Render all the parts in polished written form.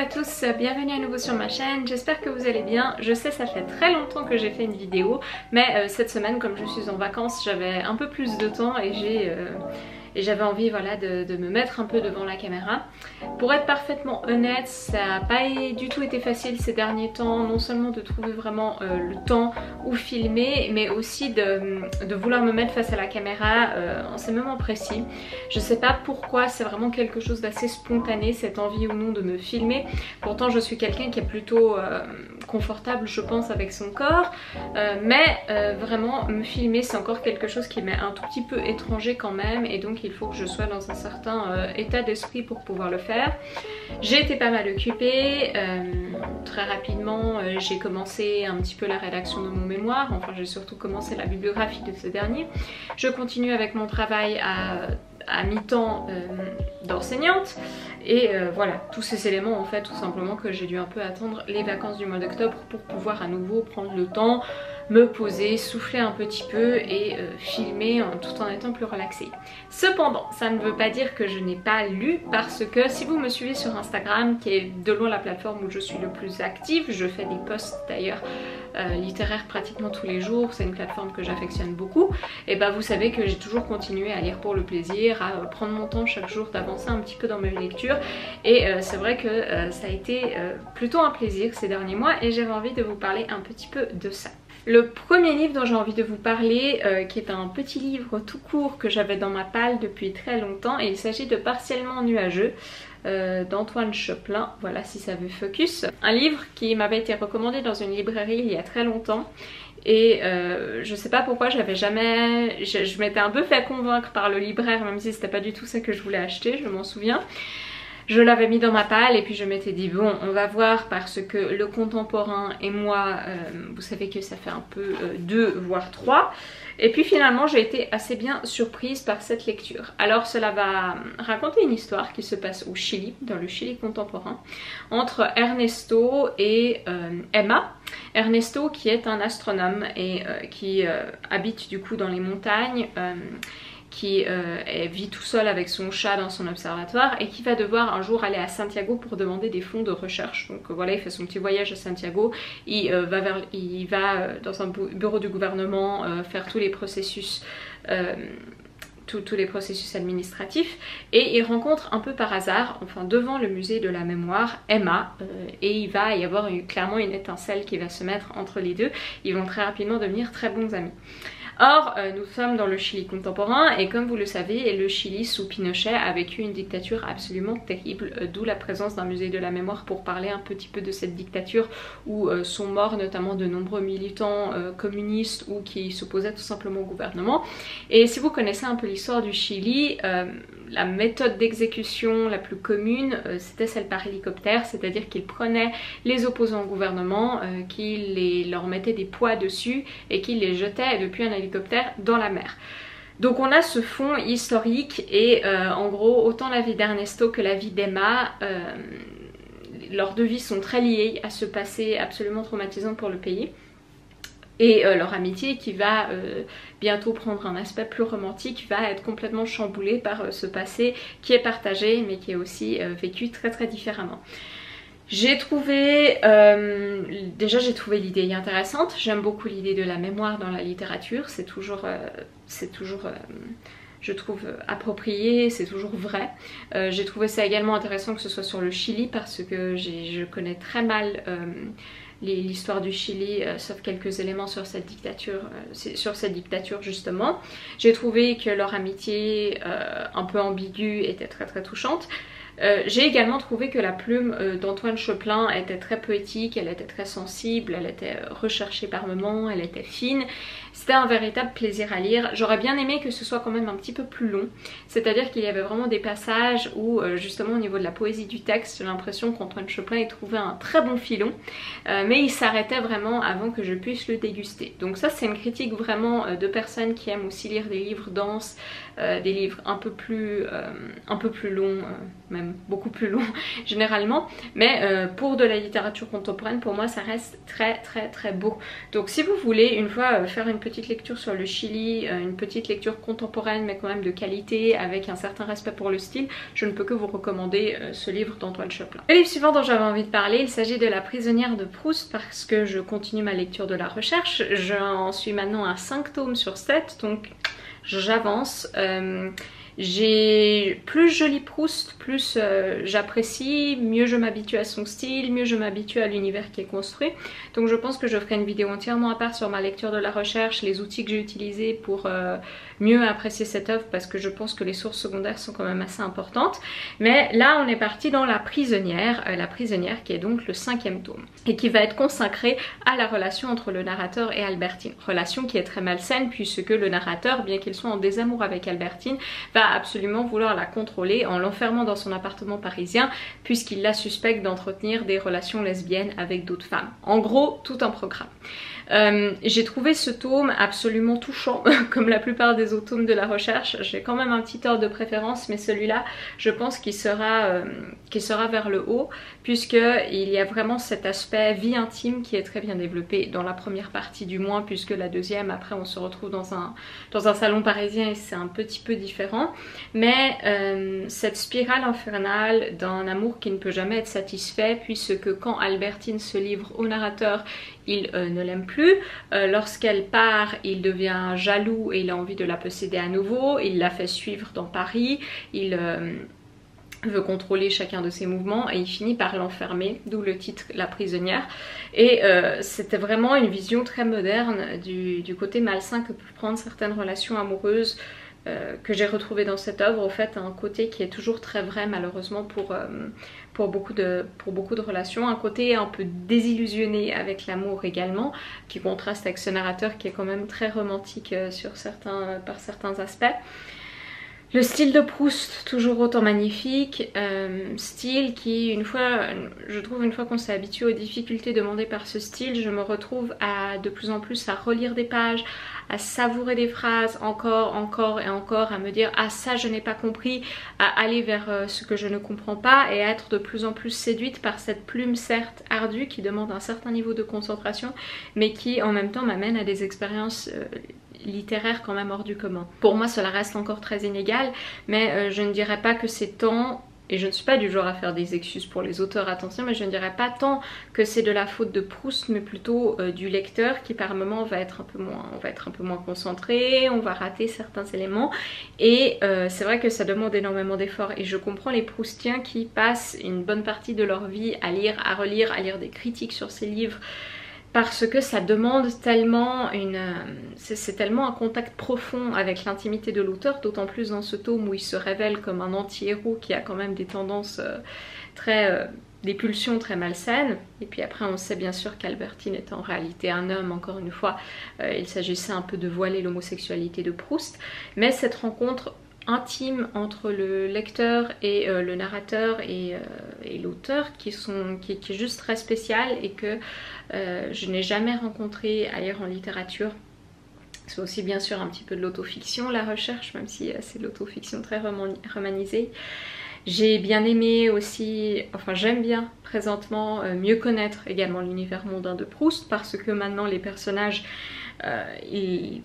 à tous, bienvenue à nouveau sur ma chaîne, j'espère que vous allez bien. Je sais ça fait très longtemps que j'ai fait une vidéo, mais cette semaine comme je suis en vacances j'avais un peu plus de temps et j'avais envie voilà, de me mettre un peu devant la caméra. Pour être parfaitement honnête, ça n'a pas du tout été facile ces derniers temps, non seulement de trouver vraiment le temps où filmer, mais aussi de vouloir me mettre face à la caméra en ces moments précis. Je sais pas pourquoi, c'est vraiment quelque chose d'assez spontané, cette envie ou non de me filmer. Pourtant je suis quelqu'un qui est plutôt confortable je pense avec son corps, mais vraiment me filmer c'est encore quelque chose qui m'est un tout petit peu étranger quand même, et donc il faut que je sois dans un certain état d'esprit pour pouvoir le faire. J'ai été pas mal occupée, très rapidement j'ai commencé un petit peu la rédaction de mon mémoire, enfin j'ai surtout commencé la bibliographie de ce dernier. Je continue avec mon travail à mi-temps d'enseignante et voilà, tous ces éléments en fait tout simplement que j'ai dû un peu attendre les vacances du mois d'octobre pour pouvoir à nouveau prendre le temps, me poser, souffler un petit peu et filmer tout en étant plus relaxée. Cependant, ça ne veut pas dire que je n'ai pas lu, parce que si vous me suivez sur Instagram, qui est de loin la plateforme où je suis le plus active, je fais des posts d'ailleurs littéraires pratiquement tous les jours, c'est une plateforme que j'affectionne beaucoup, et bah vous savez que j'ai toujours continué à lire pour le plaisir, à prendre mon temps chaque jour d'avancer un petit peu dans mes lectures, et c'est vrai que ça a été plutôt un plaisir ces derniers mois et j'avais envie de vous parler un petit peu de ça. Le premier livre dont j'ai envie de vous parler, qui est un petit livre tout court que j'avais dans ma palle depuis très longtemps, et il s'agit de Partiellement nuageux d'Antoine Choplin, voilà si ça veut focus. Un livre qui m'avait été recommandé dans une librairie il y a très longtemps. Et je sais pas pourquoi j'avais jamais... Je m'étais un peu fait convaincre par le libraire, même si c'était pas du tout ça que je voulais acheter, je m'en souviens. Je l'avais mis dans ma palle et puis je m'étais dit bon on va voir, parce que le contemporain et moi vous savez que ça fait un peu 2 voire 3, et puis finalement j'ai été assez bien surprise par cette lecture. Alors cela va raconter une histoire qui se passe au Chili, dans le Chili contemporain, entre Ernesto et Emma. Ernesto qui est un astronome et qui habite du coup dans les montagnes, qui vit tout seul avec son chat dans son observatoire et qui va devoir un jour aller à Santiago pour demander des fonds de recherche. Donc voilà, il fait son petit voyage à Santiago, il va dans un bureau du gouvernement faire tous les processus tous les processus administratifs, et il rencontre un peu par hasard, enfin devant le musée de la mémoire, Emma, et il va y avoir clairement une étincelle qui va se mettre entre les deux. Ils vont très rapidement devenir très bons amis. Or, nous sommes dans le Chili contemporain et comme vous le savez, le Chili sous Pinochet a vécu une dictature absolument terrible, d'où la présence d'un musée de la mémoire pour parler un petit peu de cette dictature où sont morts notamment de nombreux militants communistes ou qui s'opposaient tout simplement au gouvernement. Et si vous connaissez un peu l'histoire du Chili, la méthode d'exécution la plus commune c'était celle par hélicoptère, c'est-à-dire qu'ils prenaient les opposants au gouvernement, qu'ils leur mettaient des poids dessus et qu'ils les jetaient depuis un hélicoptère dans la mer. Donc on a ce fond historique et en gros autant la vie d'Ernesto que la vie d'Emma, leurs deux vies sont très liées à ce passé absolument traumatisant pour le pays. Et leur amitié qui va bientôt prendre un aspect plus romantique va être complètement chamboulée par ce passé qui est partagé mais qui est aussi vécu très très différemment. J'ai trouvé, déjà j'ai trouvé l'idée intéressante, j'aime beaucoup l'idée de la mémoire dans la littérature, c'est toujours je trouve approprié, c'est toujours vrai. J'ai trouvé ça également intéressant que ce soit sur le Chili parce que je connais très mal l'histoire du Chili, sauf quelques éléments sur cette dictature justement. J'ai trouvé que leur amitié un peu ambiguë était très très touchante. J'ai également trouvé que la plume d'Antoine Choplin était très poétique, elle était très sensible, elle était recherchée par moments, elle était fine. C'était un véritable plaisir à lire. J'aurais bien aimé que ce soit quand même un petit peu plus long, c'est-à-dire qu'il y avait vraiment des passages où justement au niveau de la poésie du texte, j'ai l'impression qu'Antoine Choplin y trouvait un très bon filon, mais il s'arrêtait vraiment avant que je puisse le déguster. Donc ça c'est une critique vraiment de personnes qui aiment aussi lire des livres denses, des livres un peu plus longs, même beaucoup plus longs généralement, mais pour de la littérature contemporaine pour moi ça reste très très très beau. Donc si vous voulez une fois faire une petite lecture sur le Chili, une petite lecture contemporaine mais quand même de qualité avec un certain respect pour le style, je ne peux que vous recommander ce livre d'Antoine Choplin. Le livre suivant dont j'avais envie de parler, il s'agit de La prisonnière de Proust parce que je continue ma lecture de La Recherche. J'en suis maintenant à 5 tomes sur 7, donc j'avance. Plus je lis Proust, plus j'apprécie, mieux je m'habitue à son style, mieux je m'habitue à l'univers qui est construit. Donc je pense que je ferai une vidéo entièrement à part sur ma lecture de La Recherche, les outils que j'ai utilisés pour mieux apprécier cette œuvre, parce que je pense que les sources secondaires sont quand même assez importantes. Mais là on est parti dans La Prisonnière qui est donc le 5e tome et qui va être consacré à la relation entre le narrateur et Albertine. Relation qui est très malsaine puisque le narrateur, bien qu'il soit en désamour avec Albertine, va absolument vouloir la contrôler en l'enfermant dans son appartement parisien puisqu'il la suspecte d'entretenir des relations lesbiennes avec d'autres femmes. En gros, tout un programme. J'ai trouvé ce tome absolument touchant, comme la plupart des autres tomes de La Recherche. J'ai quand même un petit ordre de préférence, mais celui-là, je pense qu'il sera vers le haut, puisqu'il y a vraiment cet aspect vie intime qui est très bien développé dans la première partie du moins, puisque la deuxième, après on se retrouve dans un salon parisien et c'est un petit peu différent. Mais cette spirale infernale d'un amour qui ne peut jamais être satisfait, puisque quand Albertine se livre au narrateur, il ne l'aime plus. Lorsqu'elle part, il devient jaloux et il a envie de la posséder à nouveau. Il la fait suivre dans Paris. Il veut contrôler chacun de ses mouvements et il finit par l'enfermer, d'où le titre La Prisonnière. Et c'était vraiment une vision très moderne du côté malsain que peuvent prendre certaines relations amoureuses que j'ai retrouvé dans cette œuvre. Au fait, un côté qui est toujours très vrai malheureusement pour beaucoup de relations, un côté un peu désillusionné avec l'amour également, qui contraste avec ce narrateur qui est quand même très romantique par certains aspects. Le style de Proust, toujours autant magnifique, style qui, je trouve une fois qu'on s'est habitué aux difficultés demandées par ce style, je me retrouve de plus en plus à relire des pages, à savourer des phrases encore et encore, à me dire ah ça je n'ai pas compris, à aller vers ce que je ne comprends pas et à être de plus en plus séduite par cette plume certes ardue qui demande un certain niveau de concentration mais qui en même temps m'amène à des expériences littéraire quand même hors du commun. Pour moi cela reste encore très inégal, mais je ne dirais pas que c'est tant, et je ne suis pas du genre à faire des excuses pour les auteurs, attention, mais je ne dirais pas tant que c'est de la faute de Proust, mais plutôt du lecteur qui par moments va être un peu moins concentré, on va rater certains éléments, et c'est vrai que ça demande énormément d'efforts, et je comprends les Proustiens qui passent une bonne partie de leur vie à lire, à relire, à lire des critiques sur ces livres, parce que ça demande tellement c'est tellement un contact profond avec l'intimité de l'auteur, d'autant plus dans ce tome où il se révèle comme un anti-héros qui a quand même des tendances des pulsions très malsaines. Et puis après on sait bien sûr qu'Albertine est en réalité un homme, encore une fois, il s'agissait un peu de voiler l'homosexualité de Proust, mais cette rencontre intime entre le lecteur et le narrateur et l'auteur qui est juste très spécial et que je n'ai jamais rencontré ailleurs en littérature. C'est aussi bien sûr un petit peu de l'autofiction, La Recherche, même si c'est de l'autofiction très romanisée. J'ai bien aimé aussi, enfin j'aime bien présentement mieux connaître également l'univers mondain de Proust, parce que maintenant les personnages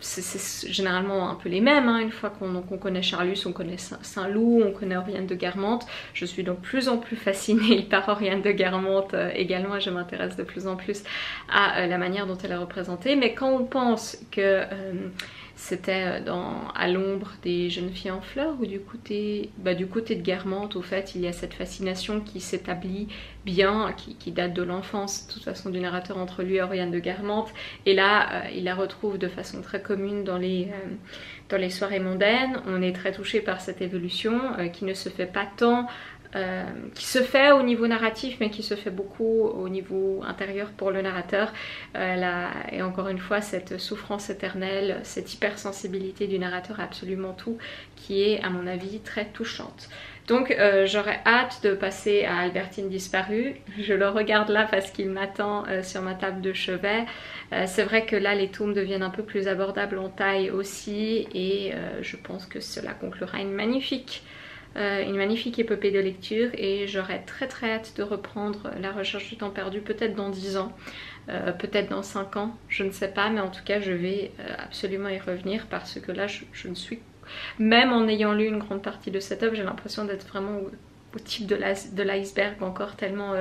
c'est généralement un peu les mêmes, hein. Une fois qu'on connaît Charlus, on connaît Saint-Loup, on connaît Oriane de Guermantes. Je suis donc de plus en plus fascinée par Oriane de Guermantes également, et je m'intéresse de plus en plus à la manière dont elle est représentée. Mais quand on pense que c'était à l'ombre des jeunes filles en fleurs, ou du côté de Guermantes, au fait, il y a cette fascination qui s'établit bien, qui date de l'enfance, de toute façon, du narrateur entre lui et Oriane de Guermantes. Et là, il la retrouve de façon très commune dans les soirées mondaines. On est très touché par cette évolution qui ne se fait pas tant... qui se fait au niveau narratif mais qui se fait beaucoup au niveau intérieur pour le narrateur, et encore une fois cette souffrance éternelle, cette hypersensibilité du narrateur à absolument tout qui est à mon avis très touchante. Donc j'aurais hâte de passer à Albertine disparue. Je le regarde là parce qu'il m'attend sur ma table de chevet. C'est vrai que là les tomes deviennent un peu plus abordables en taille aussi, et je pense que cela conclura une magnifique une magnifique épopée de lecture et j'aurais très hâte de reprendre La Recherche du temps perdu, peut-être dans 10 ans. Peut-être dans 5 ans, je ne sais pas, mais en tout cas je vais absolument y revenir parce que là je ne suis, même en ayant lu une grande partie de cette œuvre, j'ai l'impression d'être vraiment au type de l'iceberg encore, tellement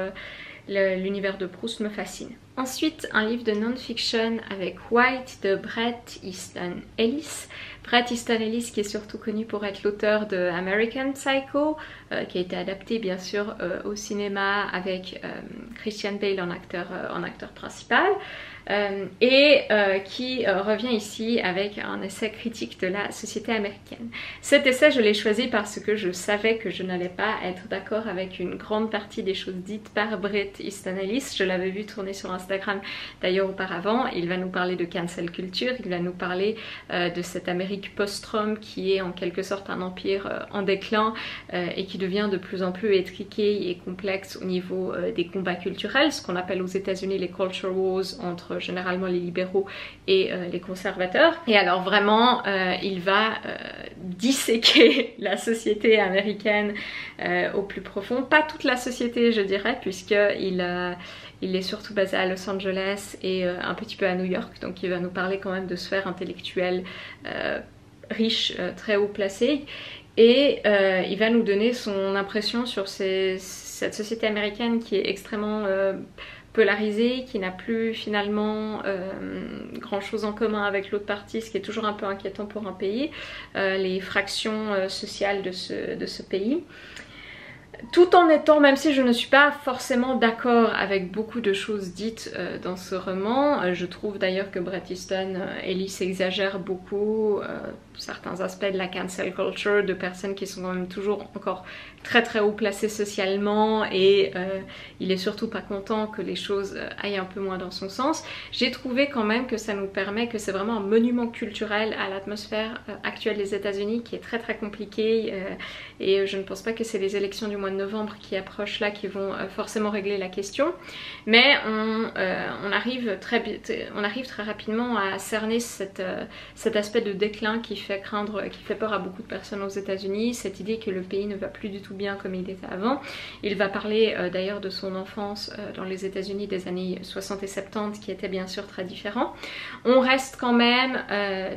l'univers de Proust me fascine. Ensuite, un livre de non-fiction avec White de Bret Easton Ellis. Bret Easton Ellis qui est surtout connu pour être l'auteur de American Psycho, qui a été adapté bien sûr au cinéma avec Christian Bale en acteur principal. Qui revient ici avec un essai critique de la société américaine. Cet essai, je l'ai choisi parce que je savais que je n'allais pas être d'accord avec une grande partie des choses dites par Bret Easton Ellis. Je l'avais vu tourner sur Instagram d'ailleurs auparavant. Il va nous parler de cancel culture, il va nous parler de cette Amérique post-Trump qui est en quelque sorte un empire en déclin et qui devient de plus en plus étriqué et complexe au niveau des combats culturels, ce qu'on appelle aux États-Unis les culture wars entre généralement les libéraux et les conservateurs. Et alors vraiment il va disséquer la société américaine au plus profond, pas toute la société je dirais, puisqu'il est surtout basé à Los Angeles et un petit peu à New York, donc il va nous parler quand même de sphères intellectuelles riches, très haut placées. Et il va nous donner son impression sur cette société américaine qui est extrêmement polarisée, qui n'a plus finalement grand chose en commun avec l'autre partie, ce qui est toujours un peu inquiétant pour un pays, les fractions sociales de ce pays. Tout en étant, même si je ne suis pas forcément d'accord avec beaucoup de choses dites dans ce roman, je trouve d'ailleurs que Bret Easton Ellis exagère beaucoup certains aspects de la cancel culture, de personnes qui sont quand même toujours encore très haut placées socialement et il est surtout pas content que les choses aillent un peu moins dans son sens. J'ai trouvé quand même que ça nous permet, que c'est vraiment un monument culturel à l'atmosphère actuelle des États-Unis qui est très compliqué et je ne pense pas que c'est les élections du mois de novembre qui approchent là qui vont forcément régler la question, mais on arrive très rapidement à cerner cet aspect de déclin qui fait peur à beaucoup de personnes aux États-Unis, cette idée que le pays ne va plus du tout bien comme il était avant. Il va parler d'ailleurs de son enfance dans les États-Unis des années 60 et 70 qui était bien sûr très différent. On reste quand même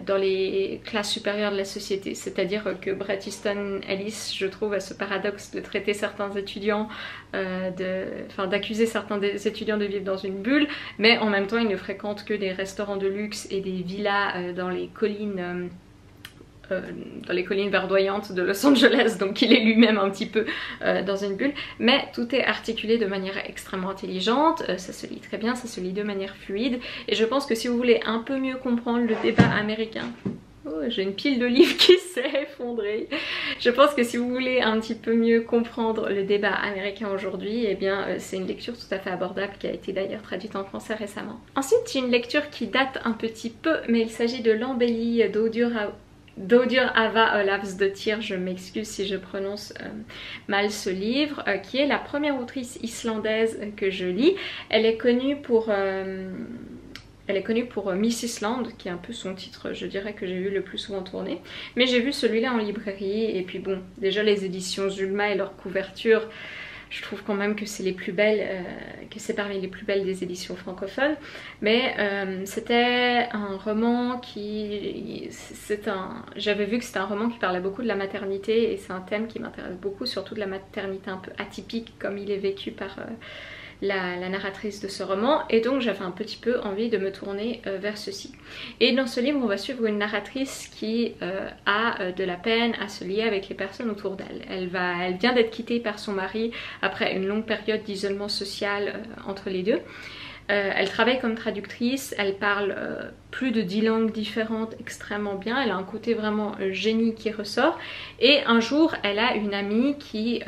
dans les classes supérieures de la société, c'est-à-dire que Bret Easton Ellis, je trouve, a ce paradoxe de traiter certains étudiants, d'accuser certains des étudiants de vivre dans une bulle, mais en même temps il ne fréquente que des restaurants de luxe et des villas dans les collines verdoyantes de Los Angeles, donc il est lui-même un petit peu dans une bulle, mais tout est articulé de manière extrêmement intelligente, ça se lit très bien, ça se lit de manière fluide, et je pense que si vous voulez un peu mieux comprendre le débat américain, oh, j'ai une pile de livres qui s'est effondrée. Je pense que si vous voulez un petit peu mieux comprendre le débat américain aujourd'hui, eh bien c'est une lecture tout à fait abordable qui a été d'ailleurs traduite en français récemment. Ensuite, j'ai une lecture qui date un petit peu, mais il s'agit de L'Embellie d'Audur Ava Olavsdottir, je m'excuse si je prononce mal ce livre, qui est la première autrice islandaise que je lis. Elle est connue pour Miss Island, qui est un peu son titre, je dirais, que j'ai vu le plus souvent tourner. Mais j'ai vu celui-là en librairie, et puis bon, déjà les éditions Zulma et leur couverture, je trouve quand même que c'est les plus belles, que c'est parmi les plus belles des éditions francophones. Mais c'était un roman qui... J'avais vu que c'était un roman qui parlait beaucoup de la maternité, et c'est un thème qui m'intéresse beaucoup, surtout de la maternité un peu atypique, comme il est vécu par... la narratrice de ce roman, et donc j'avais un petit peu envie de me tourner vers ceci. Et dans ce livre on va suivre une narratrice qui a de la peine à se lier avec les personnes autour d'elle. Elle vient d'être quittée par son mari après une longue période d'isolement social entre les deux. Elle travaille comme traductrice, elle parle plus de 10 langues différentes extrêmement bien, elle a un côté vraiment génie qui ressort, et un jour elle a une amie qui...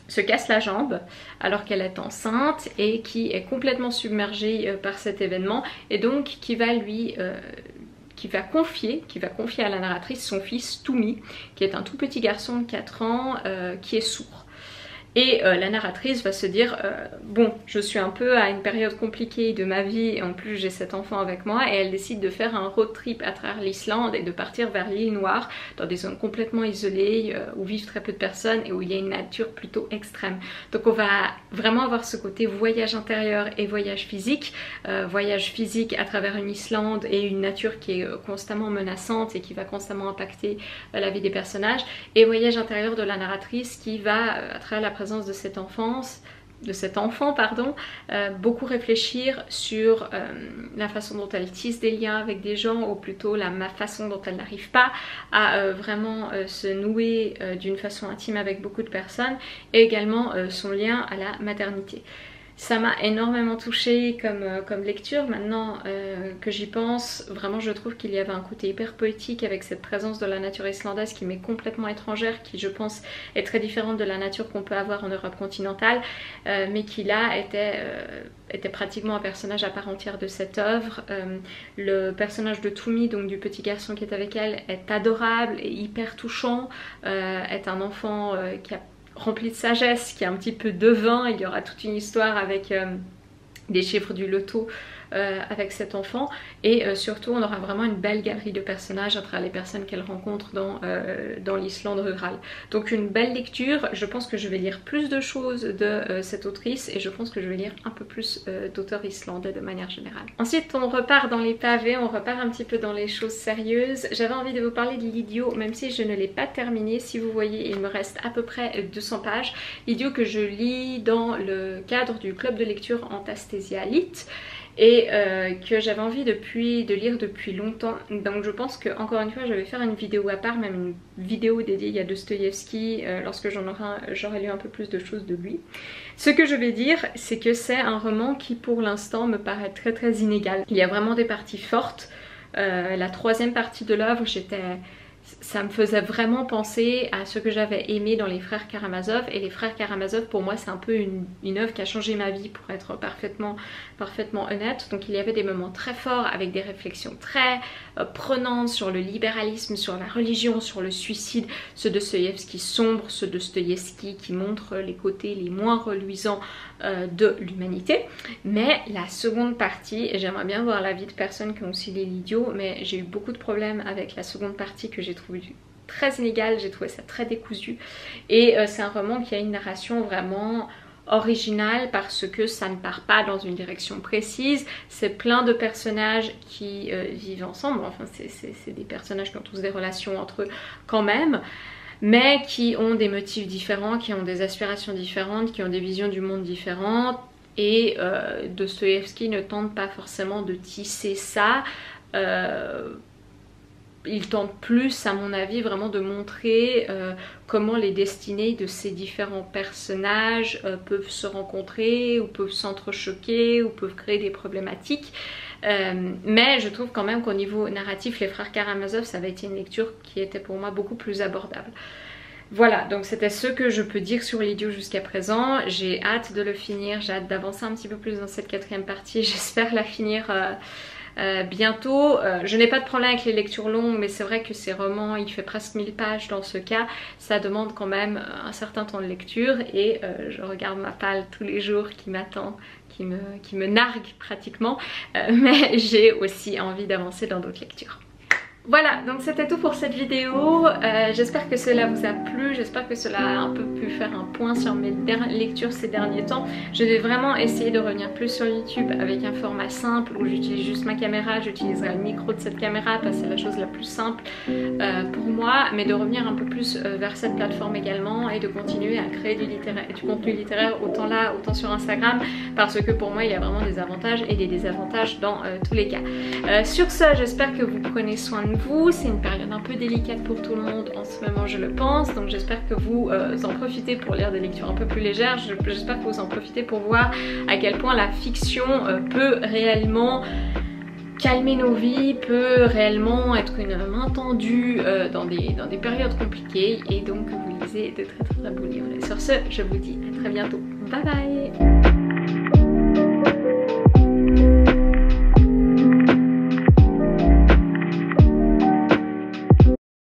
se casse la jambe alors qu'elle est enceinte et qui est complètement submergée par cet événement, et donc qui va confier à la narratrice son fils Tumi, qui est un tout petit garçon de 4 ans qui est sourd. Et la narratrice va se dire bon, je suis un peu à une période compliquée de ma vie et en plus j'ai cet enfant avec moi, et elle décide de faire un road trip à travers l'Islande et de partir vers l'île Noire, dans des zones complètement isolées où vivent très peu de personnes et où il y a une nature plutôt extrême. Donc on va vraiment avoir ce côté voyage intérieur et voyage physique à travers une Islande et une nature qui est constamment menaçante et qui va constamment impacter la vie des personnages, et voyage intérieur de la narratrice qui va, à travers la présence de cet enfant, beaucoup réfléchir sur la façon dont elle tisse des liens avec des gens, ou plutôt la façon dont elle n'arrive pas à vraiment se nouer d'une façon intime avec beaucoup de personnes, et également son lien à la maternité. Ça m'a énormément touchée comme lecture. Maintenant que j'y pense, vraiment je trouve qu'il y avait un côté hyper poétique avec cette présence de la nature islandaise qui m'est complètement étrangère, qui je pense est très différente de la nature qu'on peut avoir en Europe continentale, mais qui là était pratiquement un personnage à part entière de cette œuvre. Le personnage de Tumi, donc du petit garçon qui est avec elle, est adorable et hyper touchant, est un enfant qui a rempli de sagesse, qui est un petit peu devin. Il y aura toute une histoire avec des chiffres du loto avec cet enfant, et surtout on aura vraiment une belle galerie de personnages à travers les personnes qu'elle rencontre dans l'Islande rurale. Donc une belle lecture. Je pense que je vais lire plus de choses de cette autrice, et je pense que je vais lire un peu plus d'auteurs islandais de manière générale. Ensuite on repart dans les pavés, on repart un petit peu dans les choses sérieuses. J'avais envie de vous parler de l'Idiot, même si je ne l'ai pas terminé. Si vous voyez, il me reste à peu près 200 pages. L'Idiot que je lis dans le cadre du club de lecture Antasthesia Lit, et que j'avais envie de lire depuis longtemps. Donc je pense que, encore une fois, je vais faire une vidéo à part, même une vidéo dédiée à Dostoïevski lorsque j'aurai lu un peu plus de choses de lui. Ce que je vais dire, c'est que c'est un roman qui pour l'instant me paraît très très inégal. Il y a vraiment des parties fortes. La troisième partie de l'œuvre, ça me faisait vraiment penser à ce que j'avais aimé dans les frères Karamazov, et les frères Karamazov pour moi c'est un peu une œuvre qui a changé ma vie, pour être parfaitement honnête. Donc il y avait des moments très forts avec des réflexions très prenantes sur le libéralisme, sur la religion, sur le suicide, ce Dostoïevski sombre, ce Dostoïevski qui montre les côtés les moins reluisants de l'humanité. Mais la seconde partie, et j'aimerais bien voir l'avis de personnes qui ont aussi lu l'Idiot, mais j'ai eu beaucoup de problèmes avec la seconde partie que j'ai trouvé très inégale, j'ai trouvé ça très décousu, et c'est un roman qui a une narration vraiment originale parce que ça ne part pas dans une direction précise. C'est plein de personnages qui vivent ensemble, enfin c'est des personnages qui ont tous des relations entre eux quand même, mais qui ont des motifs différents, qui ont des aspirations différentes, qui ont des visions du monde différentes, et Dostoïevski ne tente pas forcément de tisser ça. Il tente plus, à mon avis, vraiment de montrer comment les destinées de ces différents personnages peuvent se rencontrer, ou peuvent s'entrechoquer, ou peuvent créer des problématiques. Mais je trouve quand même qu'au niveau narratif, les frères Karamazov, ça avait été une lecture qui était pour moi beaucoup plus abordable. Voilà, donc c'était ce que je peux dire sur l'Idiot jusqu'à présent. J'ai hâte de le finir, j'ai hâte d'avancer un petit peu plus dans cette quatrième partie. J'espère la finir bientôt. Je n'ai pas de problème avec les lectures longues, mais c'est vrai que ces romans, il fait presque 1000 pages dans ce cas, ça demande quand même un certain temps de lecture, et je regarde ma palle tous les jours qui m'attend, qui me nargue pratiquement, mais j'ai aussi envie d'avancer dans d'autres lectures. Voilà, donc c'était tout pour cette vidéo. J'espère que cela vous a plu, j'espère que cela a un peu pu faire un point sur mes lectures ces derniers temps. Je vais vraiment essayer de revenir plus sur YouTube avec un format simple où j'utilise juste ma caméra, j'utiliserai le micro de cette caméra parce que c'est la chose la plus simple pour moi, mais de revenir un peu plus vers cette plateforme également, et de continuer à créer du contenu littéraire autant là, autant sur Instagram, parce que pour moi il y a vraiment des avantages et des désavantages dans tous les cas. Sur ce, j'espère que vous prenez soin de vous. C'est une période un peu délicate pour tout le monde en ce moment, je le pense, donc j'espère que vous en profitez pour lire des lectures un peu plus légères. J'espère que vous en profitez pour voir à quel point la fiction peut réellement calmer nos vies, peut réellement être une main tendue dans des périodes compliquées, et donc vous lisez de très beaux livres. Et sur ce, je vous dis à très bientôt. Bye bye.